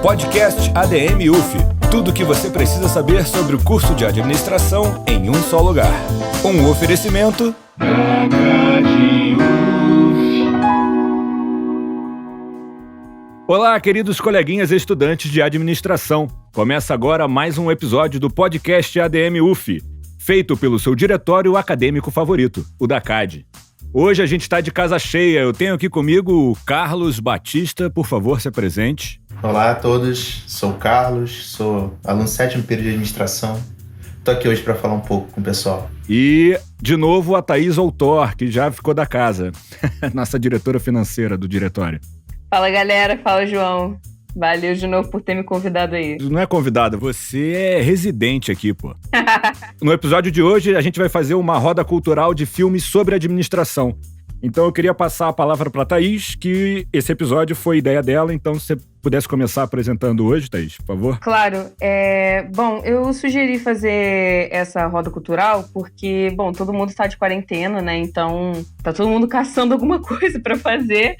Podcast ADM UF. Tudo o que você precisa saber sobre o curso de administração em um só lugar. Um oferecimento... Olá, queridos coleguinhas e estudantes de administração. Começa agora mais um episódio do Podcast ADM UF, feito pelo seu diretório acadêmico favorito, o da CAD. Hoje a gente está de casa cheia. Eu tenho aqui comigo o Carlos Batista. Por favor, se apresente. Olá a todos, sou o Carlos, sou aluno 7º período de administração. Estou aqui hoje para falar um pouco com o pessoal. E, de novo, a Thaís Outor, que já ficou da casa. Nossa diretora financeira do diretório. Fala, galera. Fala, João. Valeu de novo por ter me convidado aí. Não é convidada, você é residente aqui, pô. No episódio de hoje, a gente vai fazer uma roda cultural de filmes sobre administração. Então eu queria passar a palavra para a Thaís, que esse episódio foi ideia dela, então se você pudesse começar apresentando hoje, Thaís, por favor. Claro. Bom, eu sugeri fazer essa roda cultural porque, bom, todo mundo está de quarentena, né? Então tá todo mundo caçando alguma coisa para fazer.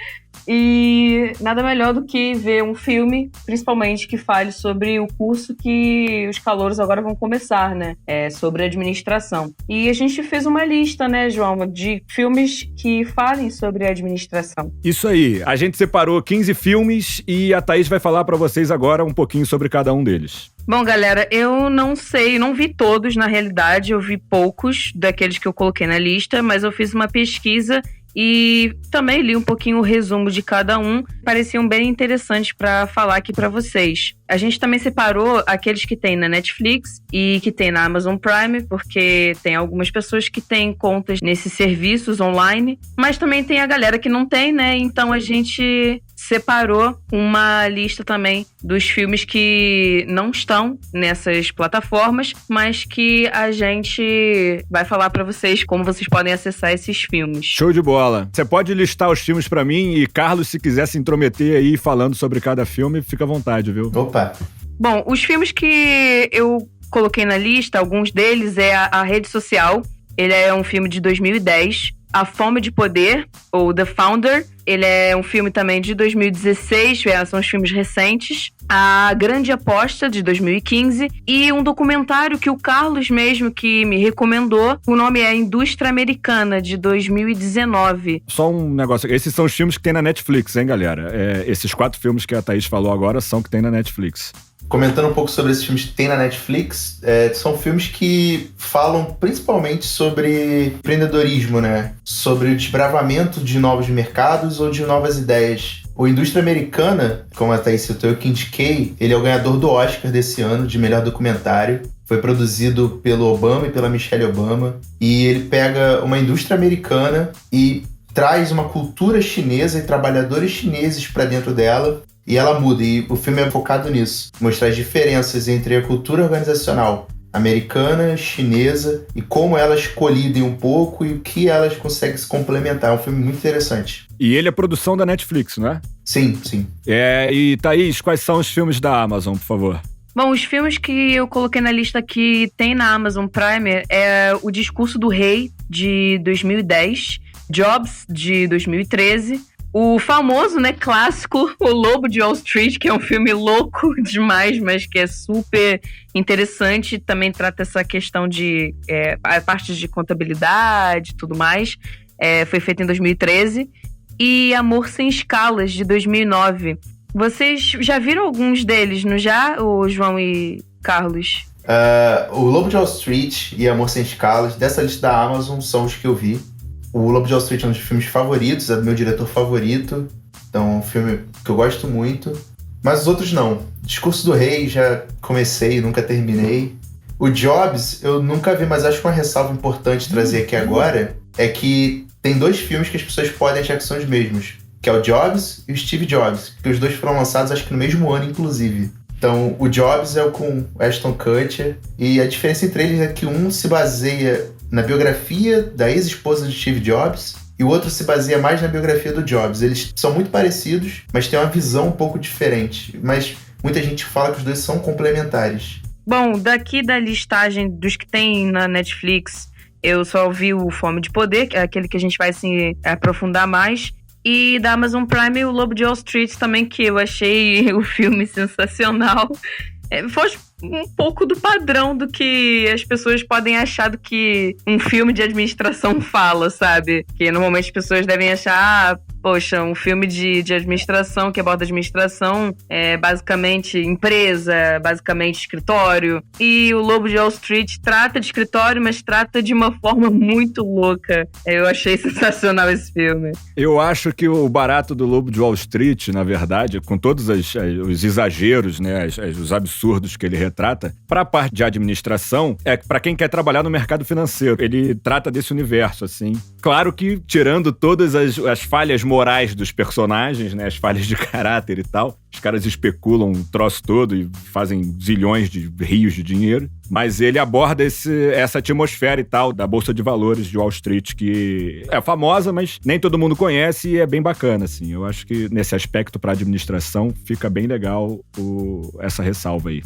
E nada melhor do que ver um filme, principalmente que fale sobre o curso que os calouros agora vão começar, né? Sobre administração. E a gente fez uma lista, né, João, de filmes que falem sobre administração. Isso aí. A gente separou 15 filmes e a Thaís vai falar para vocês agora um pouquinho sobre cada um deles. Bom, galera, eu não sei, não vi todos na realidade, eu vi poucos daqueles que eu coloquei na lista, mas eu fiz uma pesquisa e também li um pouquinho o resumo de cada um. Pareciam bem interessantes para falar aqui para vocês. A gente também separou aqueles que tem na Netflix e que tem na Amazon Prime, porque tem algumas pessoas que têm contas nesses serviços online, mas também tem a galera que não tem, né? Então a gente separou uma lista também dos filmes que não estão nessas plataformas, mas que a gente vai falar pra vocês como vocês podem acessar esses filmes. Show de bola. Você pode listar os filmes pra mim e Carlos, se quiser se intrometer aí falando sobre cada filme, fica à vontade, viu? Opa! Bom, os filmes que eu coloquei na lista, alguns deles é a Rede Social. Ele é um filme de 2010. A Fome de Poder, ou The Founder. Ele é um filme também de 2016, são os filmes recentes. A Grande Aposta, de 2015. E um documentário que o Carlos mesmo que me recomendou. O nome é Indústria Americana, de 2019. Só um negócio, esses são os filmes que tem na Netflix, hein, galera? Esses 4 filmes que a Thaís falou agora são que tem na Netflix. Comentando um pouco sobre esses filmes que tem na Netflix, são filmes que falam principalmente sobre empreendedorismo, né? Sobre o desbravamento de novos mercados ou de novas ideias. O Indústria Americana, como a Thaís citou, eu que indiquei, ele é o ganhador do Oscar desse ano, de melhor documentário. Foi produzido pelo Obama e pela Michelle Obama. E ele pega uma indústria americana e traz uma cultura chinesa e trabalhadores chineses para dentro dela. E ela muda, e o filme é focado nisso. Mostrar as diferenças entre a cultura organizacional americana, chinesa, e como elas colidem um pouco e o que elas conseguem se complementar. É um filme muito interessante. E ele é produção da Netflix, não é? Sim, sim. E Thaís, quais são os filmes da Amazon, por favor? Bom, os filmes que eu coloquei na lista que tem na Amazon Prime é O Discurso do Rei, de 2010, Jobs, de 2013, o famoso, né, clássico, O Lobo de Wall Street, que é um filme louco demais, mas que é super interessante. Também trata essa questão de a parte de contabilidade e tudo mais. Foi feito em 2013. E Amor Sem Escalas, de 2009. Vocês já viram alguns deles, não já, o João e Carlos? O Lobo de Wall Street e Amor Sem Escalas, dessa lista da Amazon, são os que eu vi. O Lobo de Wall Street é um dos filmes favoritos, é do meu diretor favorito. Então é um filme que eu gosto muito. Mas os outros não. Discurso do Rei já comecei, nunca terminei. O Jobs eu nunca vi, mas acho que uma ressalva importante trazer aqui agora é que tem 2 filmes que as pessoas podem achar que são os mesmos. Que é o Jobs e o Steve Jobs. Porque os 2 foram lançados acho que no mesmo ano, inclusive. Então o Jobs é o com Ashton Kutcher. E a diferença entre eles é que um se baseia na biografia da ex-esposa de Steve Jobs e o outro se baseia mais na biografia do Jobs. Eles são muito parecidos, mas têm uma visão um pouco diferente. Mas muita gente fala que os 2 são complementares. Bom, daqui da listagem dos que tem na Netflix, eu só vi o Fome de Poder, que é aquele que a gente vai se aprofundar mais. E da Amazon Prime, o Lobo de Wall Street também, que eu achei o filme sensacional. Foge um pouco do padrão do que as pessoas podem achar do que um filme de administração fala, sabe? Que normalmente as pessoas devem achar, poxa, um filme de administração que aborda administração é basicamente empresa, basicamente escritório. E o Lobo de Wall Street trata de escritório, mas trata de uma forma muito louca. Eu achei sensacional esse filme. Eu acho que o barato do Lobo de Wall Street, na verdade, com todos os exageros, né, os absurdos que ele retrata, para a parte de administração, é para quem quer trabalhar no mercado financeiro. Ele trata desse universo, assim. Claro que, tirando todas as falhas morais dos personagens, né, as falhas de caráter e tal, os caras especulam o troço todo e fazem zilhões de rios de dinheiro, mas ele aborda essa atmosfera e tal da Bolsa de Valores de Wall Street, que é famosa, mas nem todo mundo conhece e é bem bacana, assim. Eu acho que nesse aspecto para administração fica bem legal essa ressalva aí.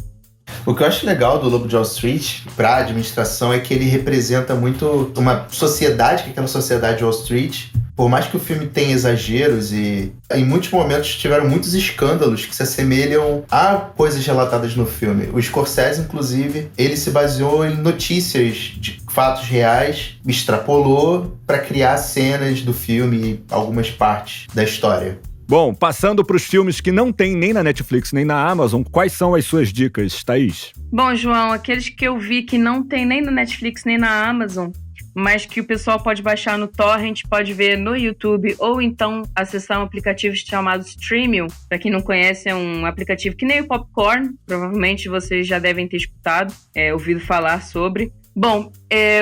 O que eu acho legal do Lobo de Wall Street para a administração é que ele representa muito uma sociedade, que é aquela sociedade de Wall Street. Por mais que o filme tenha exageros e em muitos momentos tiveram muitos escândalos que se assemelham a coisas relatadas no filme. O Scorsese, inclusive, ele se baseou em notícias de fatos reais, extrapolou para criar cenas do filme e algumas partes da história. Bom, passando para os filmes que não tem nem na Netflix nem na Amazon, quais são as suas dicas, Thaís? Bom, João, aqueles que eu vi que não tem nem na Netflix nem na Amazon, mas que o pessoal pode baixar no Torrent, pode ver no YouTube, ou então acessar um aplicativo chamado Streamio. Para quem não conhece, é um aplicativo que nem o Popcorn, provavelmente vocês já devem ter escutado, ouvido falar sobre. Bom,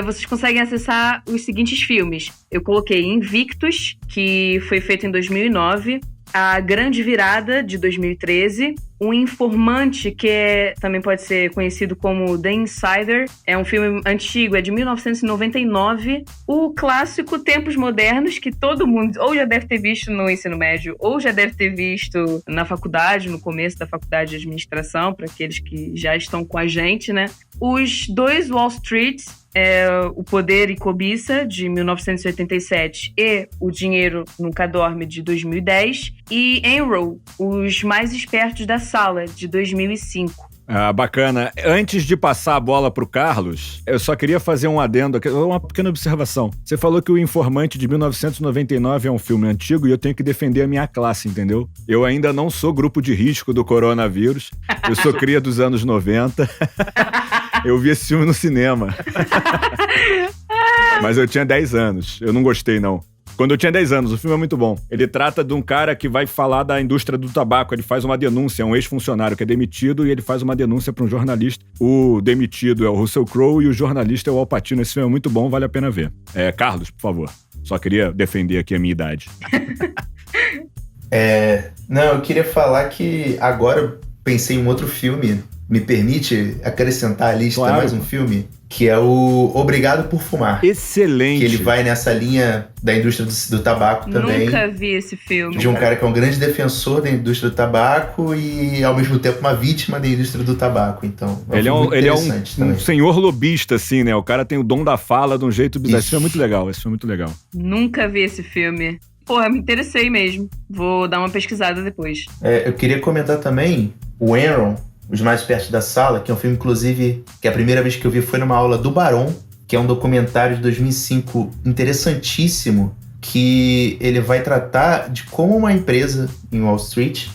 vocês conseguem acessar os seguintes filmes. Eu coloquei Invictus, que foi feito em 2009, A Grande Virada, de 2013, O Informante, que também pode ser conhecido como The Insider, é um filme antigo, é de 1999, o clássico Tempos Modernos, que todo mundo ou já deve ter visto no ensino médio, ou já deve ter visto na faculdade, no começo da faculdade de administração, para aqueles que já estão com a gente, né? Os dois Wall Street, O Poder e Cobiça, de 1987, e O Dinheiro Nunca Dorme, de 2010, e Enroll, Os Mais Espertos da Sala, de 2005. Ah, bacana. Antes de passar a bola pro Carlos, eu só queria fazer um adendo aqui, uma pequena observação. Você falou que O Informante de 1999 é um filme antigo e eu tenho que defender a minha classe, entendeu? Eu ainda não sou grupo de risco do coronavírus, eu sou cria dos anos 90. Eu vi esse filme no cinema. Mas eu tinha 10 anos, eu não gostei não. Quando eu tinha 10 anos, o filme é muito bom. Ele trata de um cara que vai falar da indústria do tabaco. Ele faz uma denúncia, é um ex-funcionário que é demitido e ele faz uma denúncia para um jornalista. O demitido é o Russell Crowe e o jornalista é o Al Pacino. Esse filme é muito bom, vale a pena ver. Carlos, por favor. Só queria defender aqui a minha idade. Não, eu queria falar que agora eu pensei em um outro filme. Me permite acrescentar à lista mais um filme? Que é o Obrigado por Fumar. Excelente. Que ele vai nessa linha da indústria do tabaco também. Nunca vi esse filme. De um cara que é um grande defensor da indústria do tabaco e, ao mesmo tempo, uma vítima da indústria do tabaco. Então, ele é um senhor lobista, assim, né? O cara tem o dom da fala de um jeito bizarro. Esse filme é muito legal, esse filme é muito legal. Nunca vi esse filme. Porra, me interessei mesmo. Vou dar uma pesquisada depois. Eu queria comentar também o Enron, Os Mais Espertos da Sala, que é um filme, inclusive, que a primeira vez que eu vi foi numa aula do Barão, que é um documentário de 2005 interessantíssimo, que ele vai tratar de como uma empresa em Wall Street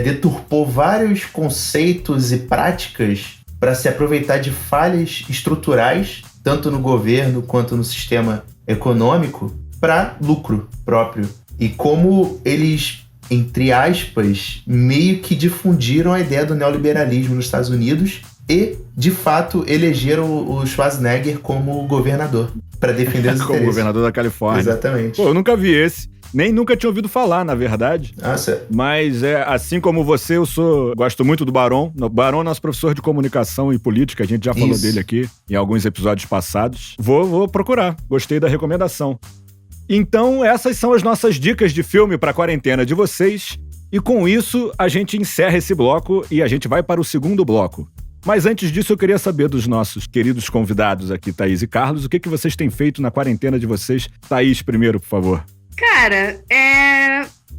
deturpou vários conceitos e práticas para se aproveitar de falhas estruturais, tanto no governo quanto no sistema econômico, para lucro próprio. E como eles, entre aspas, meio que difundiram a ideia do neoliberalismo nos Estados Unidos e, de fato, elegeram o Schwarzenegger como governador para defender os interesses. Como governador da Califórnia. Exatamente. Pô, eu nunca vi esse. Nem nunca tinha ouvido falar, na verdade. Nossa. Mas, assim como você, gosto muito do Barão. O Barão é nosso professor de comunicação e política. A gente já falou dele aqui em alguns episódios passados. Vou procurar. Gostei da recomendação. Então, essas são as nossas dicas de filme para a quarentena de vocês. E com isso, a gente encerra esse bloco e a gente vai para o segundo bloco. Mas antes disso, eu queria saber dos nossos queridos convidados aqui, Thaís e Carlos, o que vocês têm feito na quarentena de vocês. Thaís, primeiro, por favor. Cara,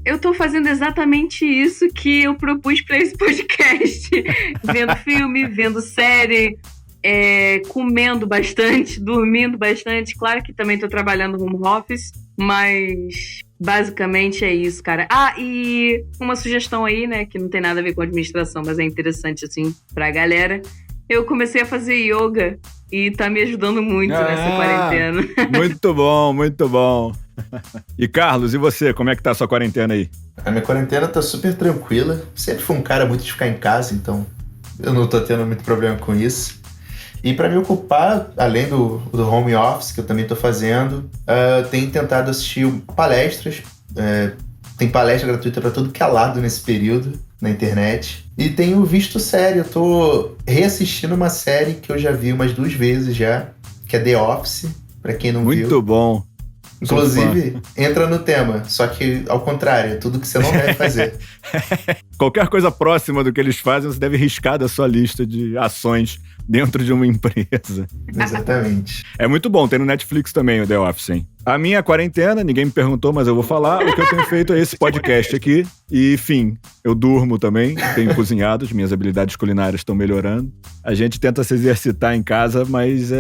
eu tô fazendo exatamente isso que eu propus pra esse podcast. Vendo filme, vendo série, comendo bastante, dormindo bastante. Claro que também tô trabalhando home office, mas basicamente é isso, cara. E uma sugestão aí, né, que não tem nada a ver com administração, mas é interessante, assim, pra galera. Eu comecei a fazer yoga e tá me ajudando muito nessa quarentena. Muito bom, muito bom. E Carlos, e você? Como é que tá a sua quarentena aí? A minha quarentena tá super tranquila. Sempre fui um cara muito de ficar em casa, então eu não tô tendo muito problema com isso. E para me ocupar, além do home office, que eu também tô fazendo, tenho tentado assistir palestras. Tem palestra gratuita para tudo que é lado nesse período, na internet. E tenho visto série. Eu tô reassistindo uma série que eu já vi umas 2 vezes já, que é The Office, para quem não viu. Muito bom. Inclusive, entra no tema, só que ao contrário, é tudo que você não deve fazer. Qualquer coisa próxima do que eles fazem, você deve riscar da sua lista de ações dentro de uma empresa. Exatamente. É muito bom, tem no Netflix também o The Office, hein? A minha quarentena, ninguém me perguntou, mas eu vou falar. O que eu tenho feito é esse podcast aqui. E, enfim, eu durmo também, tenho cozinhado, as minhas habilidades culinárias estão melhorando. A gente tenta se exercitar em casa, mas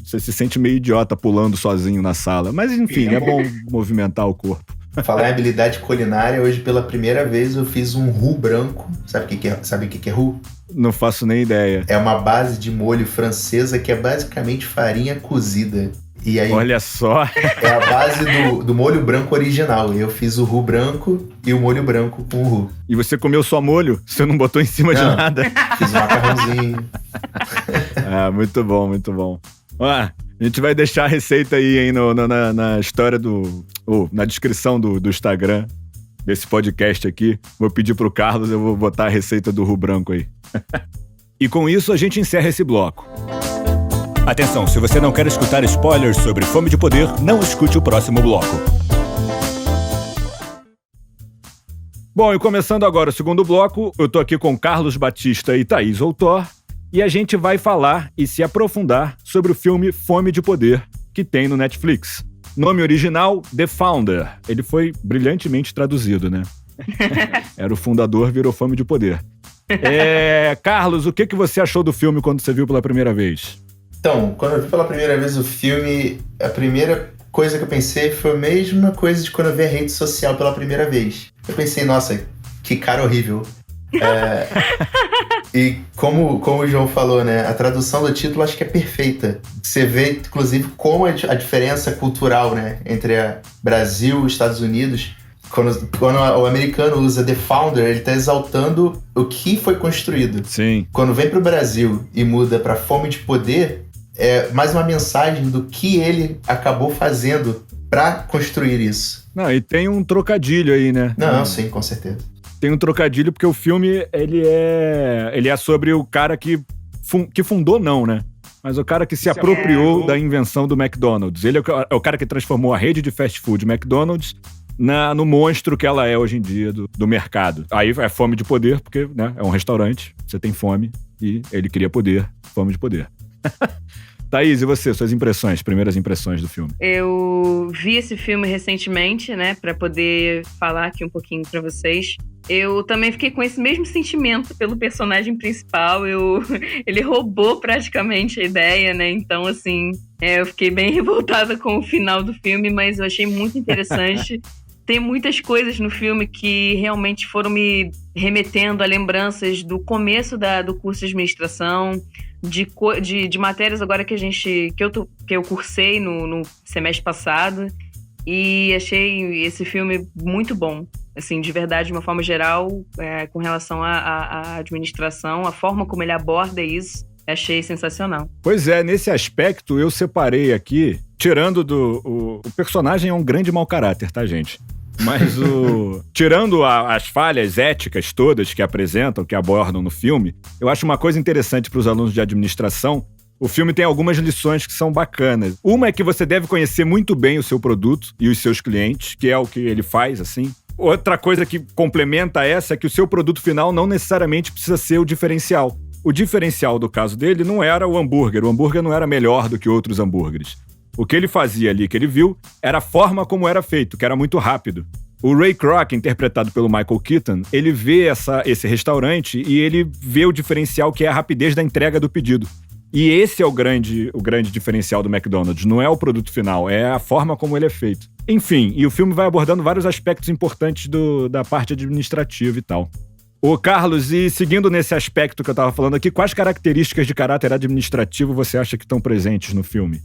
você se sente meio idiota pulando sozinho na sala. Mas, enfim, é bom movimentar o corpo. Falar em habilidade culinária, hoje pela primeira vez eu fiz um roux branco. Sabe o que é roux? Não faço nem ideia. É uma base de molho francesa que é basicamente farinha cozida. E aí, olha só. É a base do molho branco original. Eu fiz o roux branco e o molho branco com o roux. E você comeu só molho? Você não botou em cima de nada? Fiz um macarrãozinho. Muito bom, muito bom. A gente vai deixar a receita aí, hein, na história na descrição do Instagram desse podcast aqui. Vou pedir pro Carlos, eu vou botar a receita do roux branco aí. E com isso a gente encerra esse bloco. Atenção, se você não quer escutar spoilers sobre Fome de Poder, não escute o próximo bloco. Bom, e começando agora o segundo bloco, eu tô aqui com Carlos Batista e Thaís Outor, e a gente vai falar e se aprofundar sobre o filme Fome de Poder, que tem no Netflix. Nome original, The Founder. Ele foi brilhantemente traduzido, né? Era o fundador, virou Fome de Poder. Carlos, o que você achou do filme quando você viu pela primeira vez? Então, quando eu vi pela primeira vez o filme, a primeira coisa que eu pensei foi a mesma coisa de quando eu vi a rede social pela primeira vez. Eu pensei, nossa, que cara horrível. E como o João falou, né, a tradução do título acho que é perfeita. Você vê, inclusive, como a diferença cultural, né, entre Brasil e Estados Unidos. Quando o americano usa The Founder, ele está exaltando o que foi construído. Sim. Quando vem para o Brasil e muda para Fome de Poder, é mais uma mensagem do que ele acabou fazendo para construir isso. Não, e tem um trocadilho aí, né? Não, sim, com certeza. Tem um trocadilho porque o filme, ele é sobre o cara que fundou, não, né? Mas o cara que se apropriou da invenção do McDonald's. Ele é o cara que transformou a rede de fast food McDonald's no monstro que ela é hoje em dia do mercado. Aí é Fome de Poder, porque, né, é um restaurante, você tem fome e ele queria poder, Fome de Poder. Thaís, e você, suas primeiras impressões do filme? Eu vi esse filme recentemente, né, pra poder falar aqui um pouquinho pra vocês. Eu também fiquei com esse mesmo sentimento pelo personagem principal. Ele roubou praticamente a ideia, né? Então, assim, eu fiquei bem revoltada com o final do filme, mas eu achei muito interessante. Tem muitas coisas no filme que realmente foram me remetendo a lembranças do começo do curso de administração, de matérias agora que eu cursei no semestre passado, e achei esse filme muito bom. Assim, de verdade, de uma forma geral, com relação à administração, a forma como ele aborda isso, achei sensacional. Pois é, nesse aspecto eu separei aqui, tirando o personagem é um grande mau caráter, tá, gente? Mas tirando as falhas éticas todas que apresentam, que abordam no filme, eu acho uma coisa interessante para os alunos de administração. O filme tem algumas lições que são bacanas. Uma é que você deve conhecer muito bem o seu produto e os seus clientes, que é o que ele faz, assim. Outra coisa que complementa essa é que o seu produto final não necessariamente precisa ser o diferencial. O diferencial do caso dele não era o hambúrguer não era melhor do que outros hambúrgueres. O que ele fazia ali, que ele viu, era a forma como era feito, que era muito rápido. O Ray Kroc, interpretado pelo Michael Keaton, ele vê esse restaurante e ele vê o diferencial que é a rapidez da entrega do pedido. E esse é o grande diferencial do McDonald's. Não é o produto final, é a forma como ele é feito. Enfim, e o filme vai abordando vários aspectos importantes da parte administrativa e tal. Ô, Carlos, e seguindo nesse aspecto que eu tava falando aqui, quais características de caráter administrativo você acha que estão presentes no filme?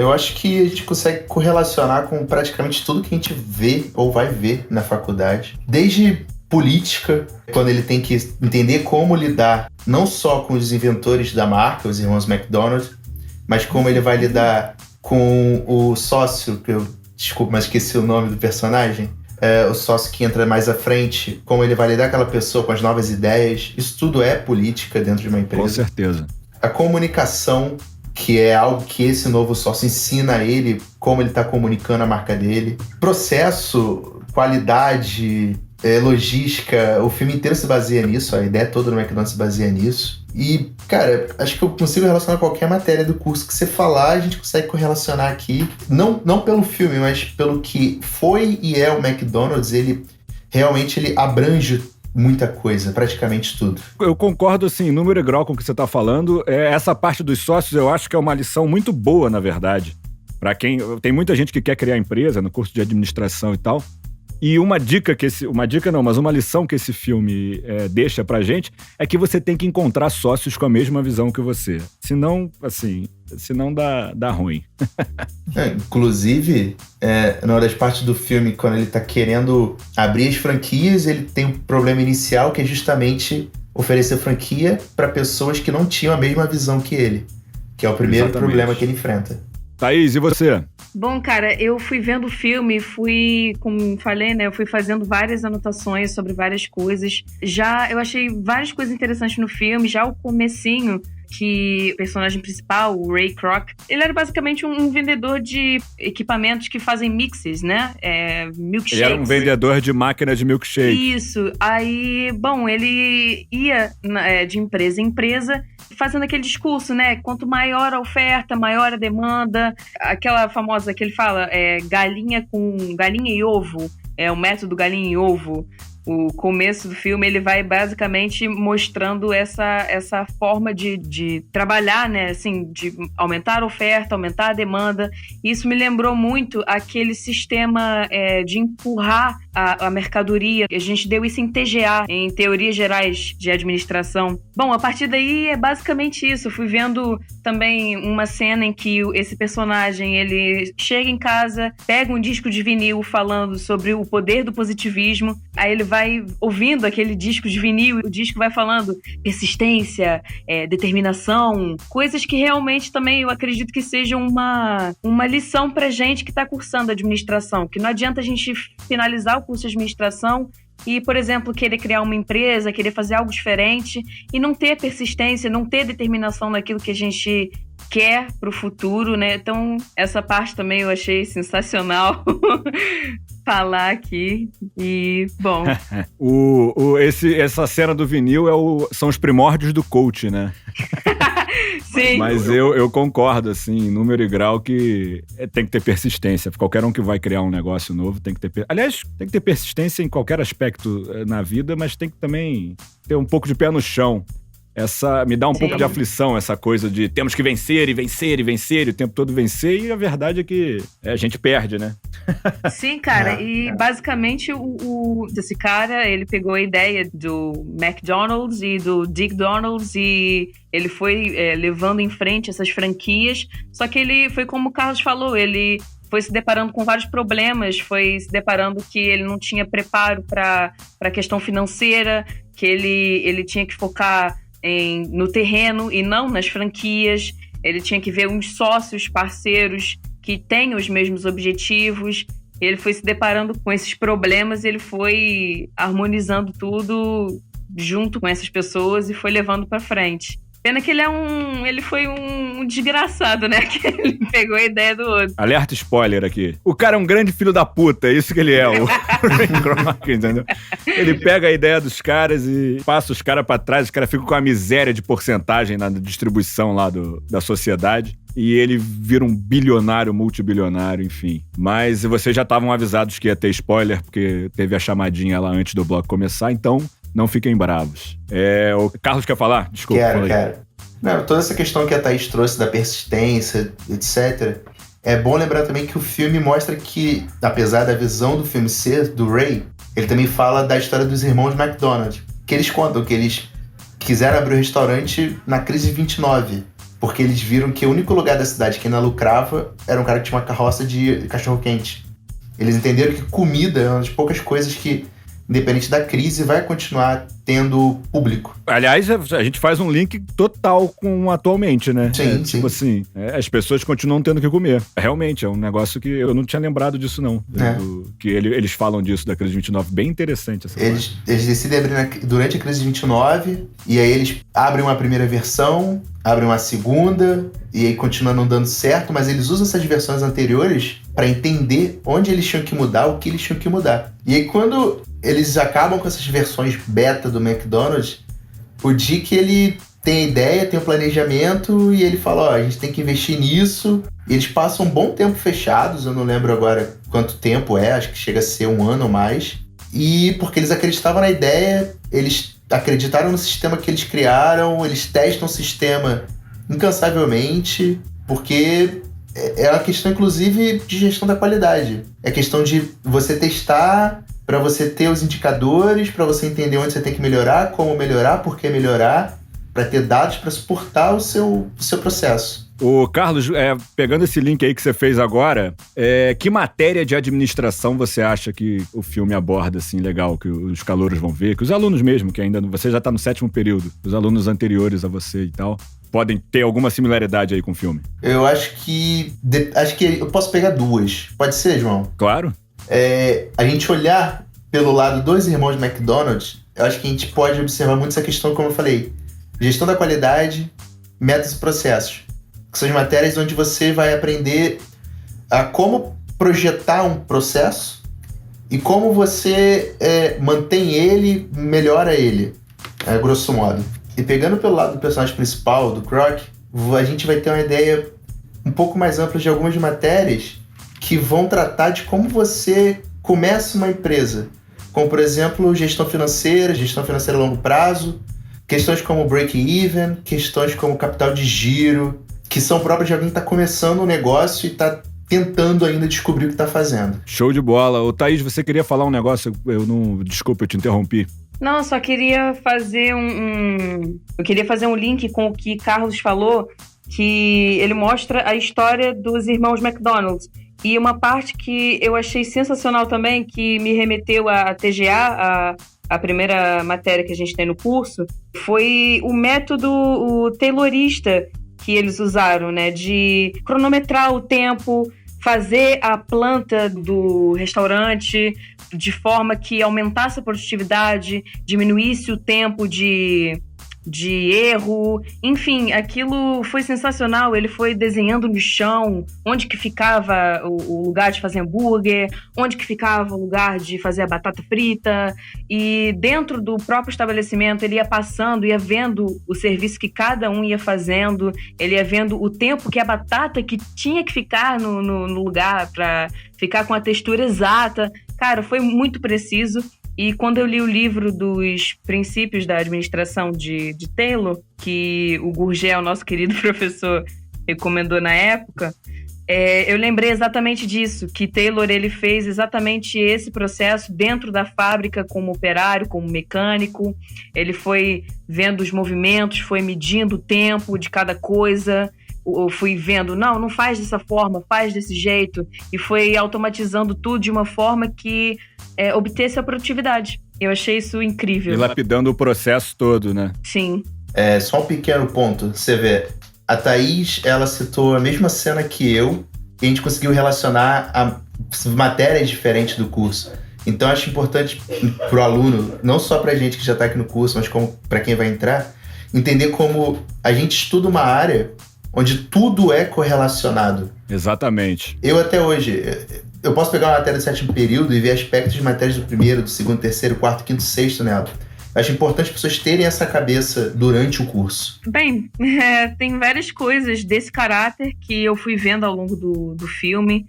Eu acho que a gente consegue correlacionar com praticamente tudo que a gente vê ou vai ver na faculdade. Desde política, quando ele tem que entender como lidar não só com os inventores da marca, os irmãos McDonald's, mas como ele vai lidar com o sócio, desculpa, mas esqueci o nome do personagem, o sócio que entra mais à frente, como ele vai lidar com aquela pessoa com as novas ideias. Isso tudo é política dentro de uma empresa. Com certeza. A comunicação, que é algo que esse novo sócio ensina a ele, como ele está comunicando a marca dele. Processo, qualidade, logística, o filme inteiro se baseia nisso, a ideia toda do McDonald's se baseia nisso. E, cara, acho que eu consigo relacionar qualquer matéria do curso que você falar, a gente consegue correlacionar aqui, não pelo filme, mas pelo que foi e é o McDonald's. Ele abrange muita coisa, praticamente tudo. Eu concordo, assim, número e grau com o que você está falando. Essa parte dos sócios eu acho que é uma lição muito boa, na verdade. Para quem... Tem muita gente que quer criar empresa no curso de administração e tal. E uma lição que esse filme deixa pra gente é que você tem que encontrar sócios com a mesma visão que você. Senão dá ruim. Inclusive, numa das partes do filme, quando ele tá querendo abrir as franquias, ele tem um problema inicial que é justamente oferecer franquia para pessoas que não tinham a mesma visão que ele. Que é o primeiro problema que ele enfrenta. Thaís, e você? Bom, cara, eu fui vendo o filme, como falei, né, eu fui fazendo várias anotações sobre várias coisas. Eu achei várias coisas interessantes no filme, já o comecinho, que o personagem principal, o Ray Kroc, ele era basicamente um vendedor de equipamentos que fazem mixes, né? Milkshakes. Ele era um vendedor de máquinas de milkshake. Isso. Aí, bom, ele ia de empresa em empresa fazendo aquele discurso, né? Quanto maior a oferta, maior a demanda. Aquela famosa que ele fala, galinha e ovo. O método galinha e ovo. O começo do filme, ele vai basicamente mostrando essa forma de trabalhar, né? Assim, de aumentar a oferta, aumentar a demanda. Isso me lembrou muito aquele sistema de empurrar a mercadoria. A gente deu isso em TGA, em Teorias Gerais de Administração. Bom, a partir daí é basicamente isso. Eu fui vendo também uma cena em que esse personagem, ele chega em casa, pega um disco de vinil falando sobre o poder do positivismo. Aí ele vai ouvindo aquele disco de vinil e o disco vai falando persistência, determinação, coisas que realmente também eu acredito que sejam uma lição pra gente que tá cursando administração, que não adianta a gente finalizar o curso de administração e, por exemplo, querer criar uma empresa, querer fazer algo diferente e não ter persistência, não ter determinação naquilo que a gente quer pro futuro, né? Então, essa parte também eu achei sensacional falar aqui. E, bom... essa cena do vinil são os primórdios do coach, né? Sim. Mas eu concordo, assim, número e grau, que tem que ter persistência. Qualquer um que vai criar um negócio novo tem que ter... Aliás, tem que ter persistência em qualquer aspecto na vida, mas tem que também ter um pouco de pé no chão. Me dá um pouco de aflição, essa coisa de temos que vencer e vencer e vencer, e o tempo todo vencer, e a verdade é que a gente perde, né? Sim, cara, e basicamente esse cara, ele pegou a ideia do McDonald's e do Dick Donald's e ele foi levando em frente essas franquias, só que ele foi como o Carlos falou, ele foi se deparando com vários problemas, foi se deparando que ele não tinha preparo para a questão financeira, que ele tinha que focar no terreno e não nas franquias. Ele tinha que ver uns sócios, parceiros que têm os mesmos objetivos. Ele foi se deparando com esses problemas e ele foi harmonizando tudo junto com essas pessoas e foi levando para frente. Pena que ele foi um desgraçado, né? Que ele pegou a ideia do outro. Alerta spoiler aqui. O cara é um grande filho da puta, é isso que ele é, o Ray Kroc, entendeu? Ele pega a ideia dos caras e passa os caras pra trás, os caras ficam com a miséria de porcentagem na distribuição lá da sociedade. e ele vira um bilionário, multibilionário, enfim. Mas vocês já estavam avisados que ia ter spoiler, porque teve a chamadinha lá antes do bloco começar, então não fiquem bravos. O Carlos quer falar? Desculpa. Quero. Não, toda essa questão que a Thaís trouxe da persistência, etc., é bom lembrar também que o filme mostra que, apesar da visão do filme ser do Ray, ele também fala da história dos irmãos McDonald, que eles contam que eles quiseram abrir o restaurante na crise de 29, porque eles viram que o único lugar da cidade que ainda lucrava era um cara que tinha uma carroça de cachorro-quente. Eles entenderam que comida é uma das poucas coisas que, independente da crise, vai continuar tendo público. Aliás, a gente faz um link total com atualmente, né? Sim, tipo assim, as pessoas continuam tendo que comer. Realmente, é um negócio que eu não tinha lembrado disso, não. Que eles falam disso, da crise de 29. Bem interessante essa Eles decidem abrir durante a crise de 29, e aí eles abrem uma primeira versão, abrem uma segunda, e aí continua não dando certo, mas eles usam essas versões anteriores para entender onde eles tinham que mudar, o que eles tinham que mudar. E aí quando eles acabam com essas versões beta do McDonald's, o Dick, ele tem a ideia, tem o planejamento, e ele fala, a gente tem que investir nisso. E eles passam um bom tempo fechados, eu não lembro agora quanto tempo acho que chega a ser 1 ano ou mais. E porque eles acreditavam na ideia, eles acreditaram no sistema que eles criaram, eles testam o sistema incansavelmente, porque é uma questão, inclusive, de gestão da qualidade. É questão de você testar para você ter os indicadores, para você entender onde você tem que melhorar, como melhorar, por que melhorar, para ter dados para suportar o seu processo. Ô, Carlos, pegando esse link aí que você fez agora, que matéria de administração você acha que o filme aborda, assim, legal, que os calouros vão ver, que os alunos mesmo, que ainda você já está no 7º período, os alunos anteriores a você e tal, podem ter alguma similaridade aí com o filme? Eu acho que eu posso pegar 2. Pode ser, João? Claro. A gente olhar pelo lado dos irmãos McDonald, eu acho que a gente pode observar muito essa questão, como eu falei, gestão da qualidade, métodos e processos, que são as matérias onde você vai aprender a como projetar um processo e como você mantém ele, melhora ele, grosso modo. E pegando pelo lado do personagem principal, do Croc, a gente vai ter uma ideia um pouco mais ampla de algumas matérias que vão tratar de como você começa uma empresa, como, por exemplo, gestão financeira a longo prazo, questões como break-even, questões como capital de giro, que são próprias de alguém que está começando um negócio e está tentando ainda descobrir o que está fazendo. Show de bola. Ô, Thaís, você queria falar um negócio? Desculpa, eu te interrompi. Não, eu só queria fazer Eu queria fazer um link com o que Carlos falou, que ele mostra a história dos irmãos McDonald. E uma parte que eu achei sensacional também, que me remeteu à TGA, a primeira matéria que a gente tem no curso, foi o método taylorista que eles usaram, né? De cronometrar o tempo, fazer a planta do restaurante de forma que aumentasse a produtividade, diminuísse o tempo de erro, enfim, aquilo foi sensacional. Ele foi desenhando no chão onde que ficava o lugar de fazer hambúrguer, onde que ficava o lugar de fazer a batata frita, e dentro do próprio estabelecimento ele ia passando, ia vendo o serviço que cada um ia fazendo, ele ia vendo o tempo que a batata que tinha que ficar no lugar para ficar com a textura exata. Cara, foi muito preciso. E quando eu li o livro dos princípios da administração de Taylor, que o Gurgel, nosso querido professor, recomendou na época, eu lembrei exatamente disso, que Taylor ele fez exatamente esse processo dentro da fábrica como operário, como mecânico. Ele foi vendo os movimentos, foi medindo o tempo de cada coisa, eu fui vendo, não faz dessa forma, faz desse jeito, e foi automatizando tudo de uma forma que obtesse a produtividade. Eu achei isso incrível. E lapidando o processo todo, né? Sim. Só um pequeno ponto, você vê, a Thaís, ela citou a mesma cena que eu, e a gente conseguiu relacionar a matérias diferentes do curso. Então acho importante pro aluno, não só pra gente que já tá aqui no curso, mas como pra quem vai entrar, entender como a gente estuda uma área onde tudo é correlacionado. Exatamente. Eu até hoje, eu posso pegar uma matéria do 7º período e ver aspectos de matérias do 1º, do 2º, 3º, 4º, 5º, 6º nela. Acho importante as pessoas terem essa cabeça durante o curso. Bem, tem várias coisas desse caráter que eu fui vendo ao longo do filme,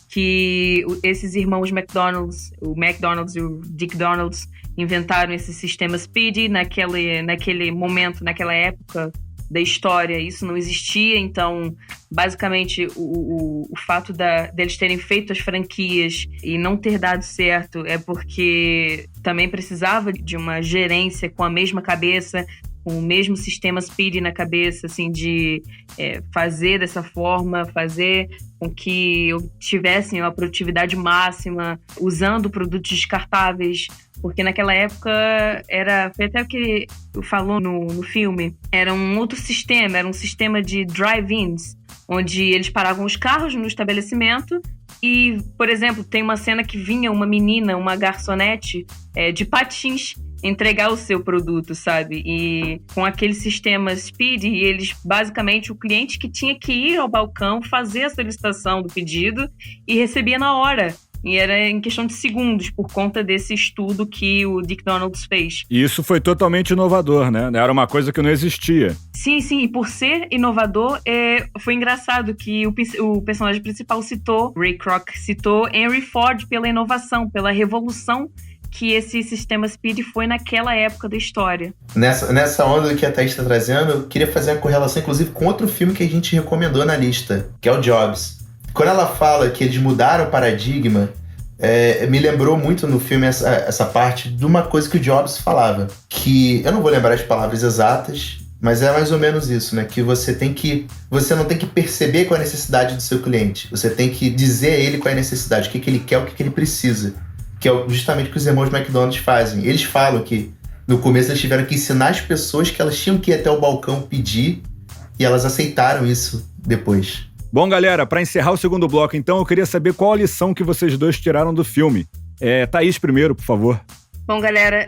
que esses irmãos McDonald's, o McDonald's e o Dick Donalds, inventaram esse sistema Speedy naquele momento, naquela época da história. Isso não existia, então basicamente o fato deles terem feito as franquias e não ter dado certo é porque também precisava de uma gerência com a mesma cabeça, com o mesmo sistema Speedy na cabeça, assim, de fazer dessa forma, fazer com que tivessem a produtividade máxima, usando produtos descartáveis, porque naquela época foi até o que falou no filme, era um outro sistema, era um sistema de drive-ins, onde eles paravam os carros no estabelecimento e, por exemplo, tem uma cena que vinha uma menina, uma garçonete de patins, entregar o seu produto, sabe? E com aquele sistema Speed, eles, basicamente, o cliente que tinha que ir ao balcão, fazer a solicitação do pedido e recebia na hora. E era em questão de segundos, por conta desse estudo que o Dick Donalds fez. E isso foi totalmente inovador, né? Era uma coisa que não existia. Sim, e por ser inovador, foi engraçado que o personagem principal Ray Kroc citou Henry Ford pela inovação, pela revolução que esse sistema Speed foi naquela época da história. Nessa onda que a Thaís está trazendo, eu queria fazer uma correlação, inclusive, com outro filme que a gente recomendou na lista, que é o Jobs. Quando ela fala que eles mudaram o paradigma, me lembrou muito no filme essa parte de uma coisa que o Jobs falava, que eu não vou lembrar as palavras exatas, mas é mais ou menos isso, né? Que você não tem que perceber qual é a necessidade do seu cliente, você tem que dizer a ele qual é a necessidade, o que ele quer, o que ele precisa, que é justamente o que os irmãos McDonald's fazem. Eles falam que no começo eles tiveram que ensinar as pessoas que elas tinham que ir até o balcão pedir, e elas aceitaram isso depois. Bom, galera, para encerrar o segundo bloco, então, eu queria saber qual a lição que vocês dois tiraram do filme. Thaís primeiro, por favor. Bom, galera,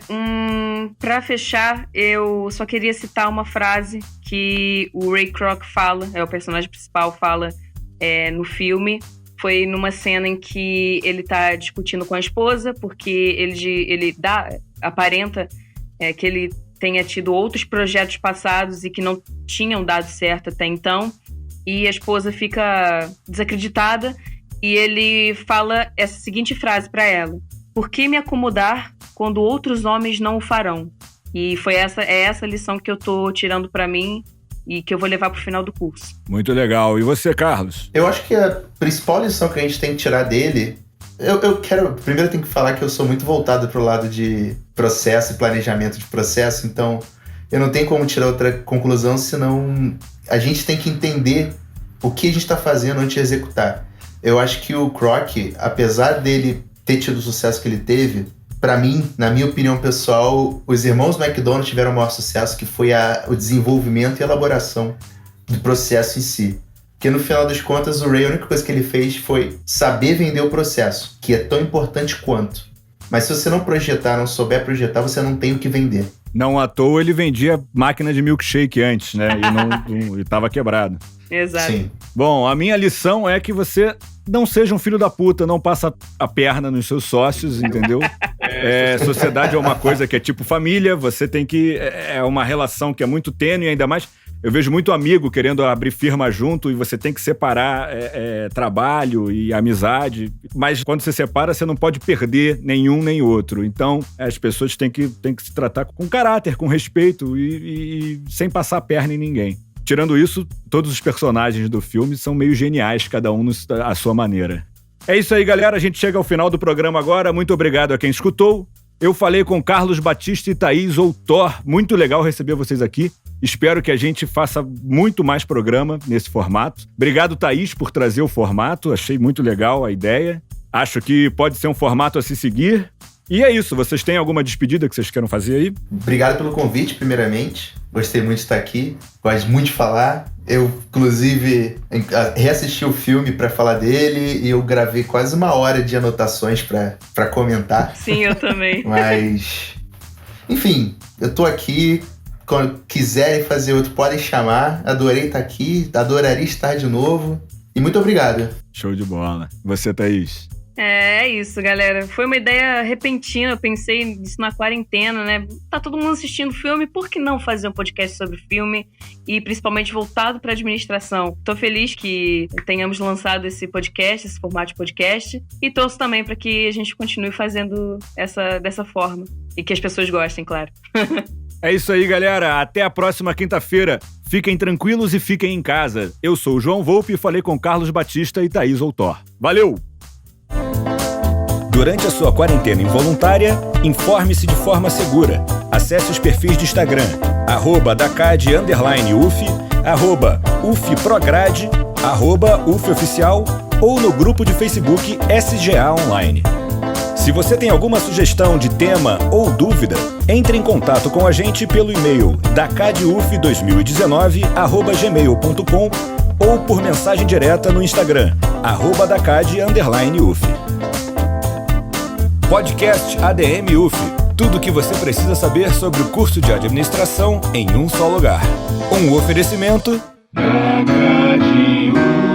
para fechar, eu só queria citar uma frase que o Ray Kroc fala, o personagem principal fala no filme. Foi numa cena em que ele tá discutindo com a esposa, porque ele aparenta que ele tenha tido outros projetos passados e que não tinham dado certo até então. E a esposa fica desacreditada e ele fala essa seguinte frase para ela: por que me acomodar quando outros homens não o farão? E essa lição que eu tô tirando para mim e que eu vou levar pro final do curso. Muito legal. E você, Carlos? Eu acho que a principal lição que a gente tem que tirar dele... Primeiro eu tenho que falar que eu sou muito voltado pro lado de processo e planejamento de processo, então eu não tenho como tirar outra conclusão, senão a gente tem que entender o que a gente está fazendo antes de executar. Eu acho que o Kroc, apesar dele ter tido o sucesso que ele teve, para mim, na minha opinião pessoal, os irmãos McDonald tiveram o maior sucesso, que foi o desenvolvimento e elaboração do processo em si. Porque no final das contas, o Ray, a única coisa que ele fez foi saber vender o processo, que é tão importante quanto. Mas se você não projetar, não souber projetar, você não tem o que vender. Não à toa ele vendia máquina de milkshake antes, né? E tava quebrado. Exato. Sim. Bom, a minha lição é que você não seja um filho da puta, não passa a perna nos seus sócios, entendeu? Sociedade é uma coisa que é tipo família, você tem que... É uma relação que é muito tênue, ainda mais... Eu vejo muito amigo querendo abrir firma junto e você tem que separar trabalho e amizade. Mas quando você separa, você não pode perder nenhum nem outro. Então, as pessoas têm que se tratar com caráter, com respeito e sem passar a perna em ninguém. Tirando isso, todos os personagens do filme são meio geniais, cada um à sua maneira. É isso aí, galera. A gente chega ao final do programa agora. Muito obrigado a quem escutou. Eu falei com Carlos Batista e Thaís Outor. Muito legal receber vocês aqui. Espero que a gente faça muito mais programa nesse formato. Obrigado, Thaís, por trazer o formato. Achei muito legal a ideia. Acho que pode ser um formato a se seguir. E é isso. Vocês têm alguma despedida que vocês queiram fazer aí? Obrigado pelo convite, primeiramente. Gostei muito de estar aqui. Gosto muito de falar. Eu, inclusive, reassisti o filme para falar dele e eu gravei quase 1 hora de anotações para comentar. Sim, eu também. Mas, enfim, eu tô aqui. Quando quiserem fazer outro, podem chamar. Adorei estar aqui. Adoraria estar de novo. E muito obrigado. Show de bola. Você, Thaís? É isso, galera. Foi uma ideia repentina, eu pensei nisso na quarentena, né? Tá todo mundo assistindo filme, por que não fazer um podcast sobre filme? E principalmente voltado para administração. Tô feliz que tenhamos lançado esse podcast, esse formato de podcast, e torço também para que a gente continue fazendo dessa forma. E que as pessoas gostem, claro. É isso aí, galera. Até a próxima quinta-feira. Fiquem tranquilos e fiquem em casa. Eu sou o João Volpe e falei com Carlos Batista e Thaís Outor. Valeu! Durante a sua quarentena involuntária, informe-se de forma segura. Acesse os perfis de Instagram, @dacad_uf, @ufprograde, @ufoficial ou no grupo de Facebook SGA Online. Se você tem alguma sugestão de tema ou dúvida, entre em contato com a gente pelo e-mail dacaduf2019@gmail.com ou por mensagem direta no Instagram, @dacad_uf. Podcast ADM UF. Tudo o que você precisa saber sobre o curso de administração em um só lugar. Um oferecimento da Acad UF.